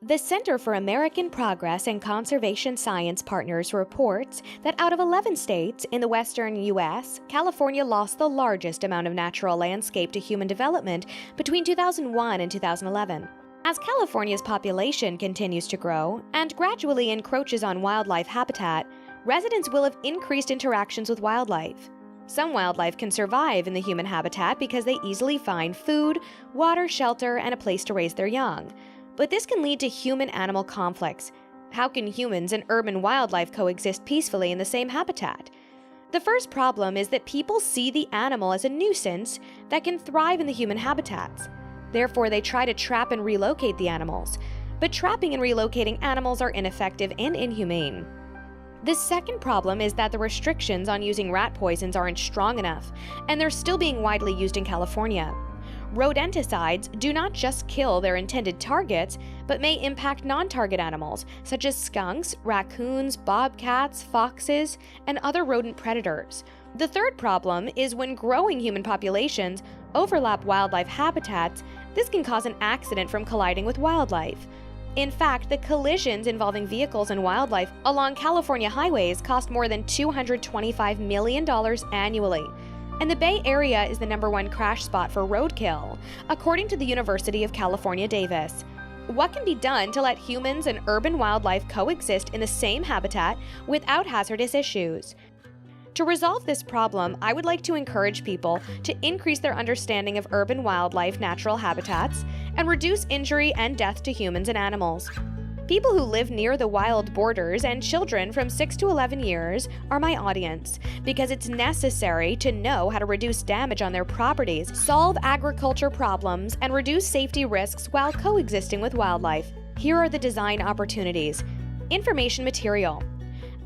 The Center for American Progress and Conservation Science Partners reports that out of 11 states in the western U.S., California lost the largest amount of natural landscape to human development between 2001 and 2011. As California's population continues to grow and gradually encroaches on wildlife habitat, residents will have increased interactions with wildlife. Some wildlife can survive in the human habitat because they easily find food, water, shelter, and a place to raise their young. But this can lead to human-animal conflicts. How can humans and urban wildlife coexist peacefully in the same habitat? The first problem is that people see the animal as a nuisance that can thrive in the human habitats. Therefore, they try to trap and relocate the animals. But trapping and relocating animals are ineffective and inhumane. The second problem is that the restrictions on using rat poisons aren't strong enough, and they're still being widely used in California. Rodenticides do not just kill their intended targets, but may impact non-target animals, such as skunks, raccoons, bobcats, foxes, and other rodent predators. The third problem is when growing human populations overlap wildlife habitats, this can cause an accident from colliding with wildlife. In fact, the collisions involving vehicles and wildlife along California highways cost more than $225 million annually. And the Bay Area is the #1 crash spot for roadkill, according to the University of California, Davis. What can be done to let humans and urban wildlife coexist in the same habitat without hazardous issues? To resolve this problem, I would like to encourage people to increase their understanding of urban wildlife natural habitats and reduce injury and death to humans and animals. People who live near the wild borders and children from 6 to 11 years are my audience, because it's necessary to know how to reduce damage on their properties, solve agriculture problems, and reduce safety risks while coexisting with wildlife. Here are the design opportunities. Information material.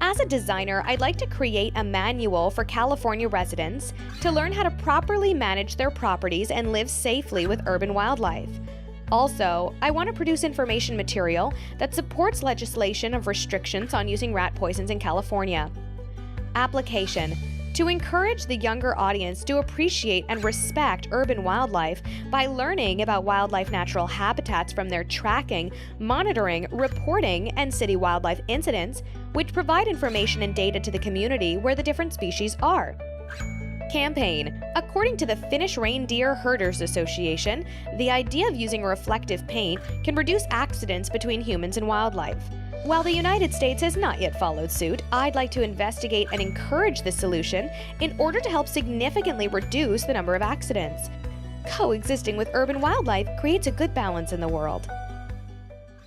As a designer, I'd like to create a manual for California residents to learn how to properly manage their properties and live safely with urban wildlife. Also, I want to produce information material that supports legislation of restrictions on using rat poisons in California. Application. To encourage the younger audience to appreciate and respect urban wildlife by learning about wildlife natural habitats from their tracking, monitoring, reporting, and city wildlife incidents, which provide information and data to the community where the different species are. Campaign. According to the Finnish Reindeer Herders Association, the idea of using reflective paint can reduce accidents between humans and wildlife. While the United States has not yet followed suit, I'd like to investigate and encourage this solution in order to help significantly reduce the number of accidents. Coexisting with urban wildlife creates a good balance in the world.